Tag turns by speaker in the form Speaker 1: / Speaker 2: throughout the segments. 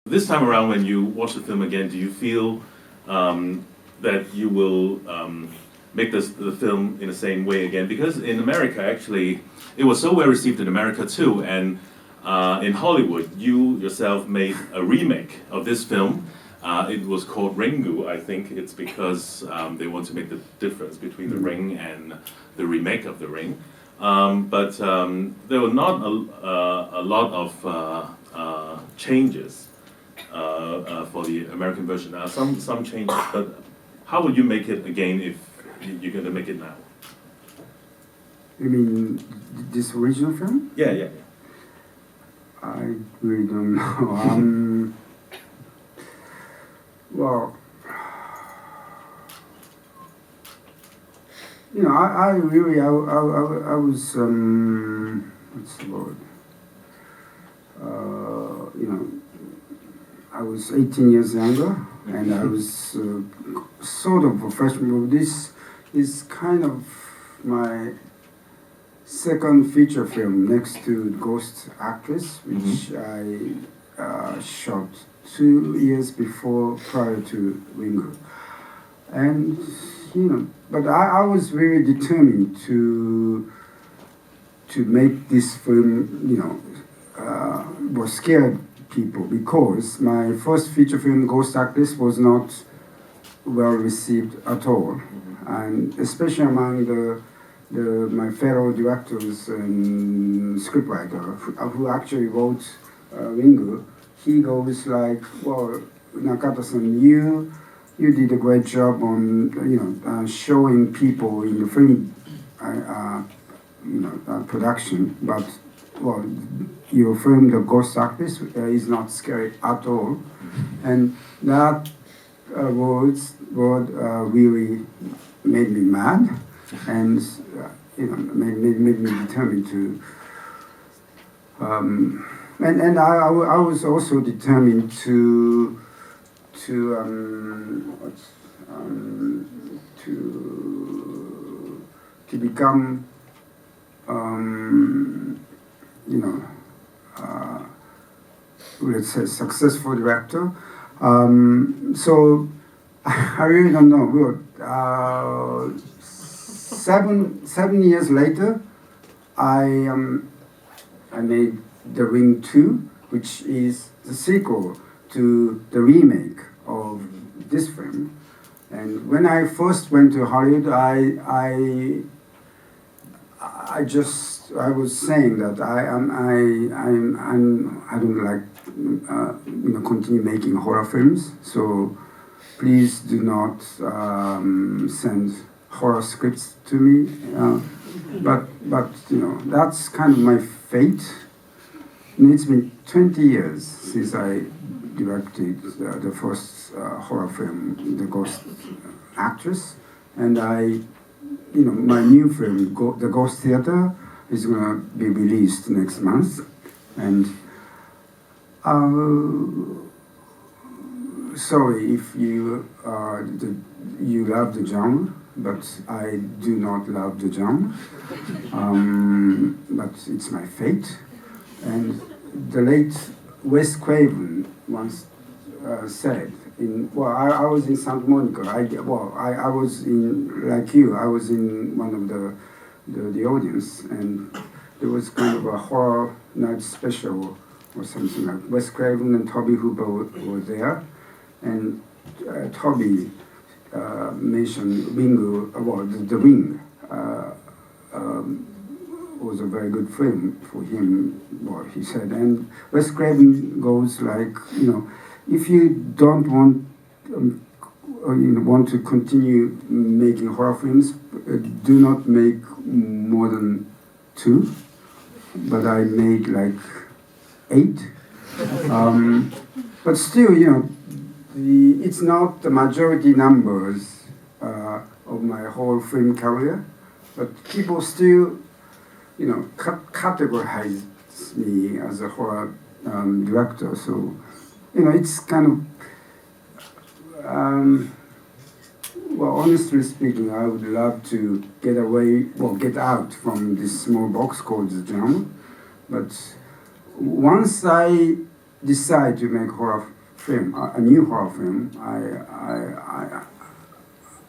Speaker 1: This time around, when you watch the film again, do you feel that you will make the film in the same way again? Because in America, actually, it was so well received in America too, and in Hollywood, you yourself made a remake of this film. It was called Ringu. I think it's because they want to make the difference between the Ring and the remake of the Ring. But there were not a lot of changes for the American version. Some changes, but how would you make it again if you're going to make it now?
Speaker 2: You mean this original film?
Speaker 1: Yeah.
Speaker 2: I really don't know. Well, you know, I was what's the word? You know, I was 18 years younger, and I was sort of professional. This is kind of my second feature film next to Ghost Actress, which I shot 2 years prior to Ringu. And, you know, but I was very determined to make this film, you know, was scared people, because my first feature film, Ghost Actress, was not well received at all, and especially among my fellow directors and scriptwriter who actually wrote Ringu. He goes like, "Well, Nakata-san, you did a great job on showing people in the film production, but well, your film, The Ghost Actress, is not scary at all." And that word really made me mad, and made me determined to. And I was also determined to become let's say successful director. So I really don't know. Well, 7 years later, I made The Ring 2, which is the sequel to the remake of this film. And when I first went to Hollywood, I was saying that I don't like continue making horror films. So please do not send horror scripts to me. But that's kind of my fate. And it's been 20 years since I directed the first horror film, The Ghost Actress, and my new film, The Ghost Theater, is going to be released next month. And sorry if you love the genre, but I do not love the genre. But it's my fate. And the late Wes Craven once said, I was in Santa Monica. I was in, like you, I was in one of the audience, and there was kind of a horror night special or something like Wes Craven and Toby Hooper were there, and Toby mentioned Ringu, The Ring. Was a very good film for him, what he said. And Wes Craven goes like, if you don't want to continue making horror films, do not make more than 2. But I made like 8. But still, it's not the majority numbers of my whole film career, but people still categorize me as a horror director. So, it's kind of, honestly speaking, I would love to get out from this small box called the genre. But once I decide to make horror film, a new horror film,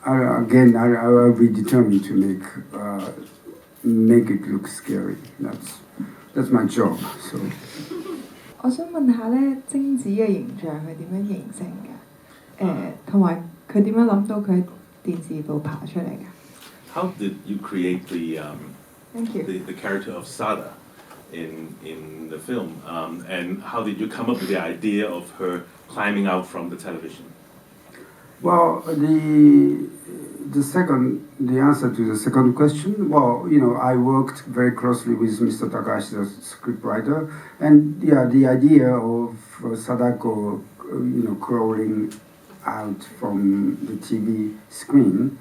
Speaker 2: I will be determined to make it look scary. That's my job. So.
Speaker 3: 我想問下咧，貞子嘅形象係點樣形成嘅？同埋佢點樣諗到佢喺電視度爬出嚟嘅
Speaker 1: How did you create
Speaker 3: Thank you.
Speaker 1: the character of Sada in the film? And how did you come up with the idea of her climbing out from the television?
Speaker 2: Well, the answer to the second question, well, I worked very closely with Mr. Takahashi, the scriptwriter, and yeah, the idea of Sadako, crawling out from the TV screen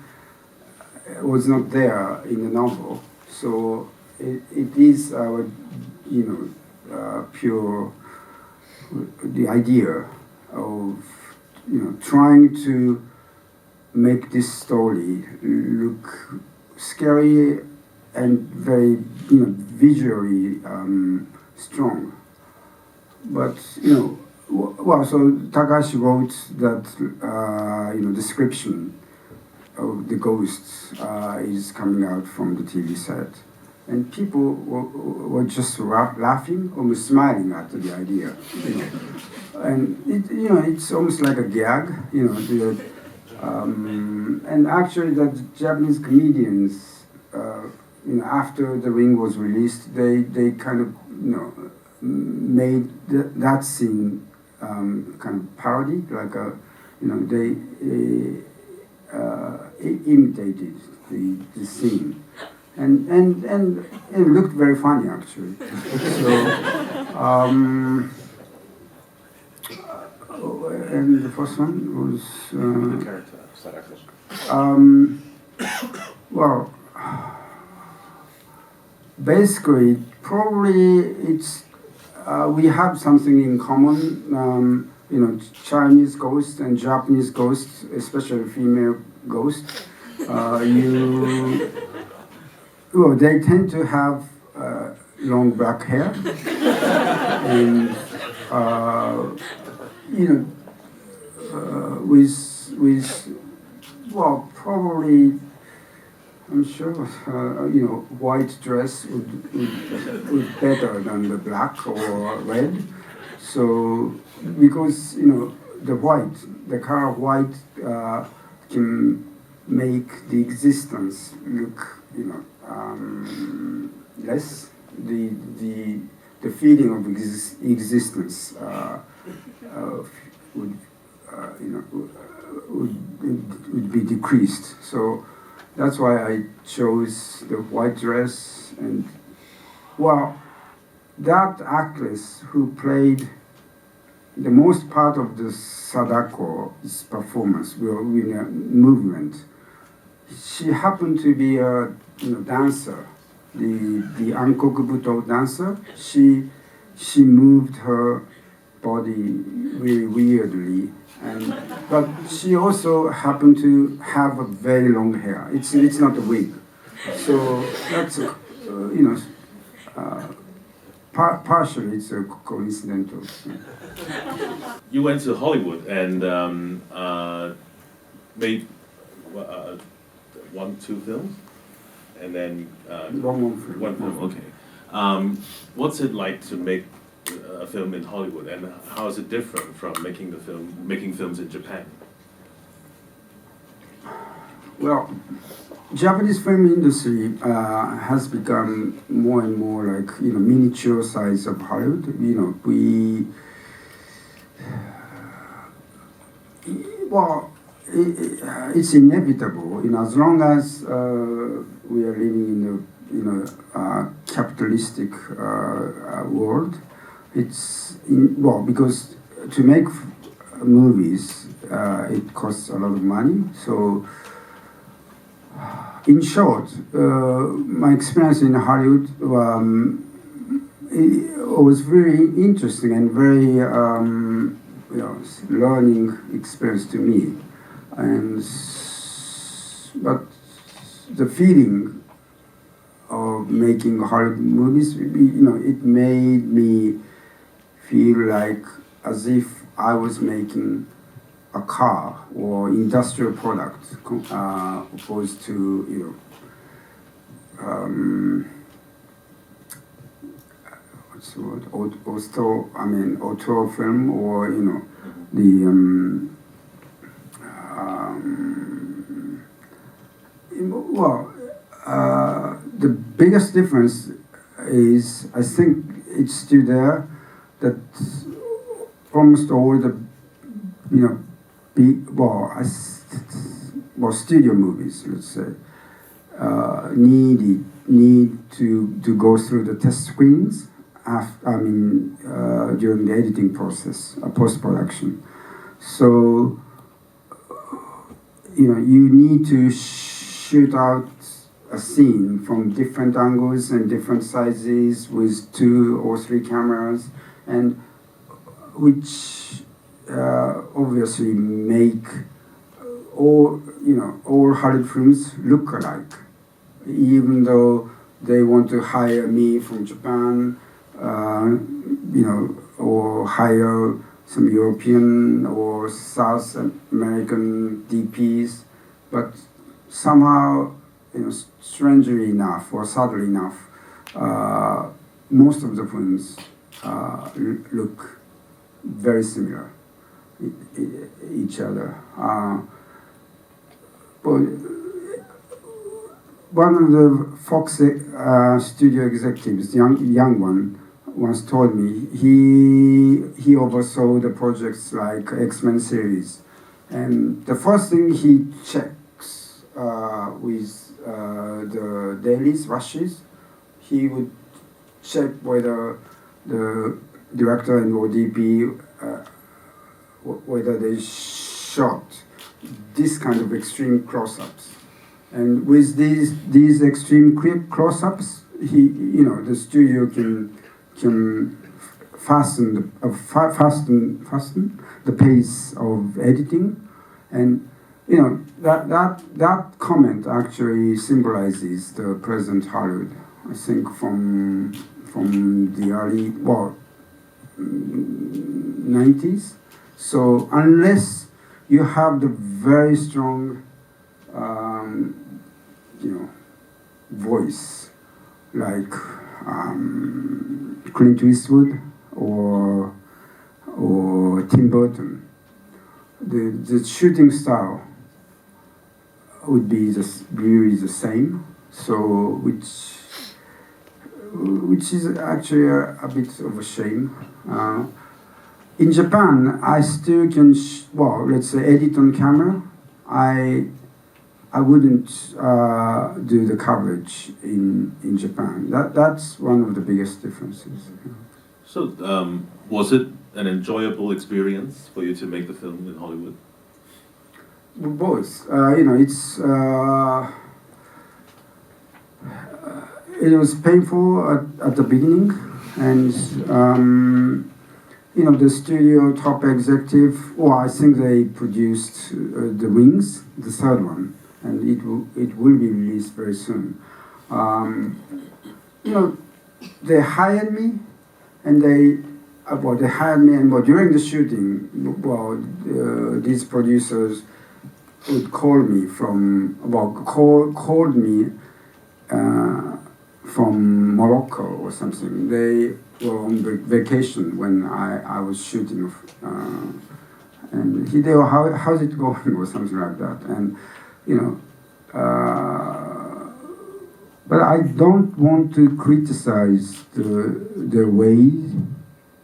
Speaker 2: was not there in the novel. So it is our, pure, the idea of, trying to make this story look scary and very, visually strong. But, so Takahashi wrote that, description of the ghosts is coming out from the TV set. And people were just laughing, almost smiling at the idea. And it's almost like a gag, and actually the Japanese comedians, after The Ring was released, they kind of, made that scene kind of parody, like they imitated the scene. And it looked very funny, actually. So, and the first one was...
Speaker 1: the character, Sadako.
Speaker 2: Well, basically, probably it's... we have something in common, Chinese ghosts and Japanese ghosts, especially female ghosts. Well, they tend to have long black hair, and with well, probably I'm sure white dress would better than the black or red. So because the color of white can make the existence look less, the feeling of existence would be decreased. So that's why I chose the white dress. And well, that actress who played the most part of the Sadako's performance, in a movement, she happened to be a dancer, the Ankokubuto dancer. She moved her body really weirdly, but she also happened to have a very long hair. It's not a wig, so that's partially it's a coincidental.
Speaker 1: You went to Hollywood and made 2 films, and then
Speaker 2: one film.
Speaker 1: One film, okay. What's it like to make a film in Hollywood, and how is it different from making films in Japan? Well,
Speaker 2: Japanese film industry has become more and more like miniature size of Hollywood. It's inevitable. As long as we are living in a capitalistic world, because to make movies it costs a lot of money. So, in short, my experience in Hollywood it was very interesting and very learning experience to me. But the feeling of making Hollywood movies, it made me feel like as if I was making a car or industrial product, opposed to what's the word? Auto film, or the the biggest difference is, I think it's still there, that almost all the studio movies, let's say, need to go through the test screens during the editing process, post-production. So you need to shoot out a scene from different angles and different sizes with 2 or 3 cameras, and which obviously make all Hollywood films look alike, even though they want to hire me from Japan, or hire some European or South American DPs, but somehow, strangely enough or sadly enough, most of the films look very similar each other. But one of the Fox studio executives, young one, once told me he oversaw the projects like X-Men series, and the first thing he checks with the dailies, rushes, he would check whether the director and ODP whether they shot this kind of extreme close-ups, and with these extreme close-ups, the studio can fasten the pace of editing, and that comment actually symbolizes the present Hollywood. I think from the early 90s. So unless you have the very strong voice like Clint Eastwood or Tim Burton, the shooting style would be really the same. So which is actually a bit of a shame. In Japan, I still can, let's say, edit on camera. I wouldn't do the coverage in Japan. That's one of the biggest differences.
Speaker 1: So, was it an enjoyable experience for you to make the film in Hollywood?
Speaker 2: Both. It was painful at the beginning, and the studio top executive. I think they produced The Wings, the third one, and it will be released very soon. They hired me, and they hired me, and during the shooting, these producers would call me from Morocco or something. They were on vacation when I was shooting, and Hideo, how's it going, or something like that. And but I don't want to criticize the way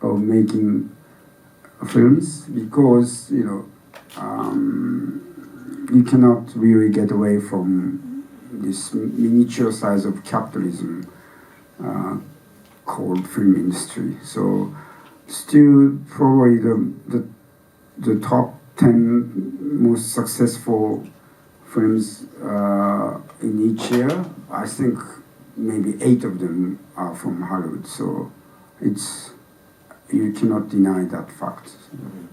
Speaker 2: of making films, because you cannot really get away from this miniature size of capitalism called film industry. So still probably the top 10 most successful films in each year, I think maybe 8 of them are from Hollywood. So you cannot deny that fact.
Speaker 1: Mm-hmm.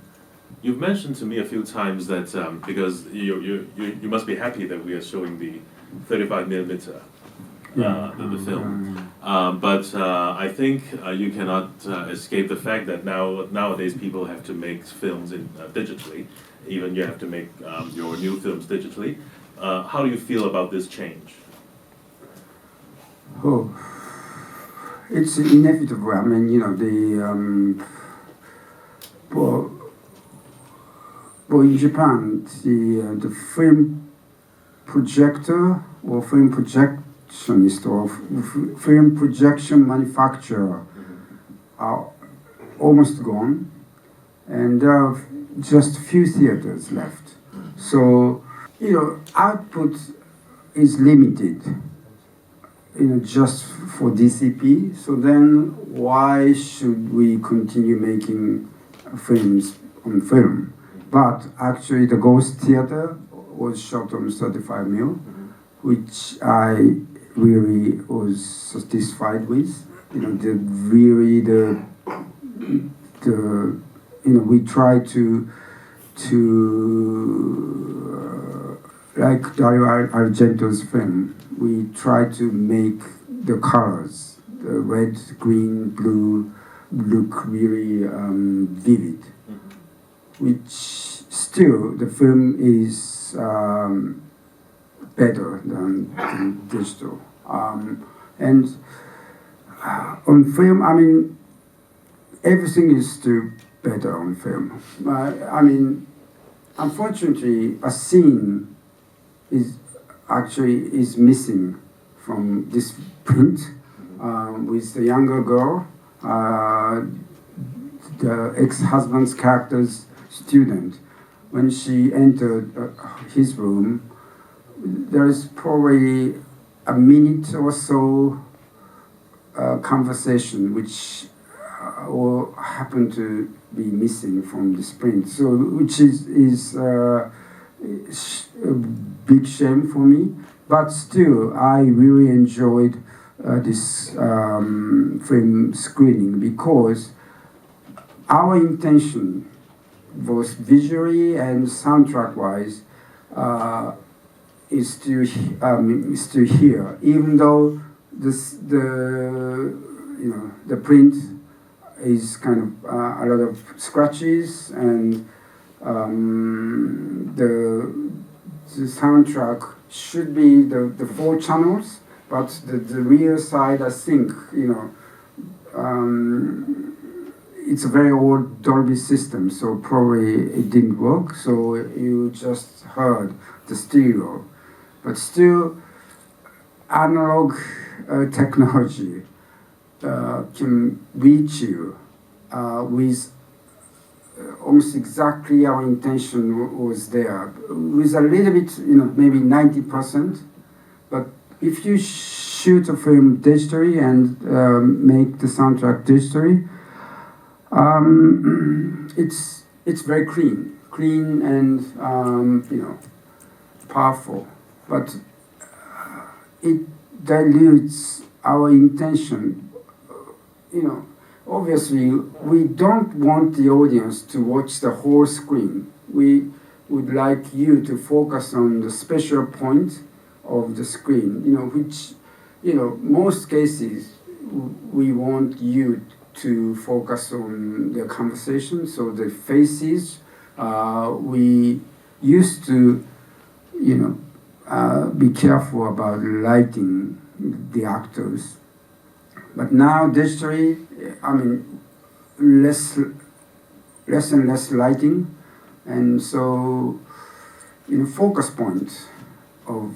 Speaker 1: You've mentioned to me a few times that because you must be happy that we are showing the 35mm the film. But I think you cannot escape the fact that nowadays people have to make films digitally. Even you have to make your new films digitally. How do you feel about this change?
Speaker 2: Oh, it's inevitable. I mean, well, in Japan, the film projector or film projectionist or film projection manufacturer are almost gone, and there are just few theaters left. So, output is limited, just for DCP. So then why should we continue making films on film? But actually the Ghost Theater was shot on 35mm, which I really was satisfied with. We try to like Dario Argento's film, we try to make the colors, the red, green, blue, look really vivid. Which still the film is better than digital. And on film, I mean, everything is still better on film. I mean, unfortunately, a scene is missing from this print with the younger girl, the ex-husband's character's student. When she entered his room, there is probably a minute or so conversation which will happen to be missing from this print. So, which is a big shame for me. But still, I really enjoyed this film screening because our intention, both visually and soundtrack-wise, is still here. Even though the print is kind of a lot of scratches, and the soundtrack should be the 4 channels, but the rear side, I think, it's a very old Dolby system, so probably it didn't work, so you just heard the stereo. But still, analog technology can reach you with almost exactly our intention was there, with a little bit, maybe 90%. But if you shoot a film digitally and make the soundtrack digitally, it's very clean and powerful, but it dilutes our intention. Obviously, we don't want the audience to watch the whole screen. We would like you to focus on the special point of the screen, which, most cases, we want you to focus on the conversation, so the faces. We used to, be careful about lighting the actors. But now digitally, I mean, less and less lighting, and so focus point of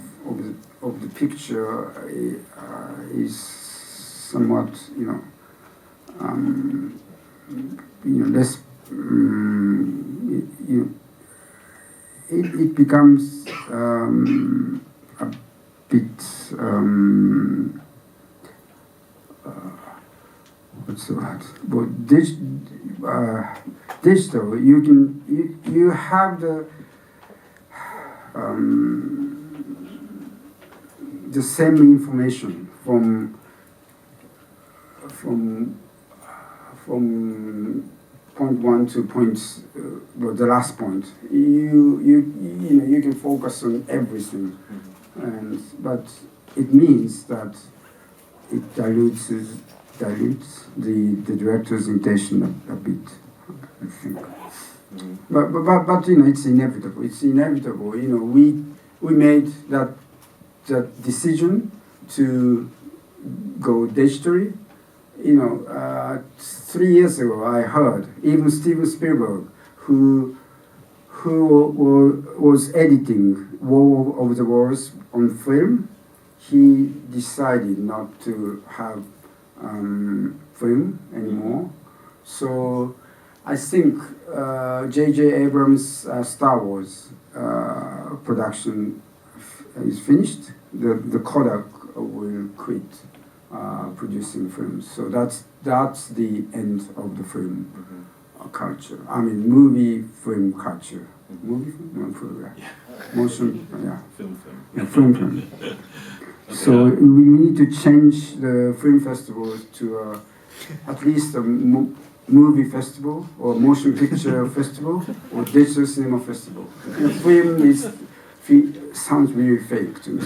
Speaker 2: the picture is somewhat less. It becomes a bit. What's the word? But digital, you have the same information from point 1 to the last point. You can focus on everything, but it means that it dilutes the director's intention a bit, I think. But you know, it's inevitable. It's inevitable. You know, we made that decision to go digitally. You know, 3 years ago, I heard even Steven Spielberg, who was editing War of the Worlds on film, he decided not to have film anymore. So I think J.J. Abrams' Star Wars production is finished. The Kodak will quit producing films. So that's the end of the film culture. I mean, movie film culture. Movie film? No, film, yeah. Motion, yeah.
Speaker 1: Film.
Speaker 2: Yeah, film. So we need to change the film festival to at least a movie festival or motion picture festival or digital cinema festival. Film sounds really fake to me.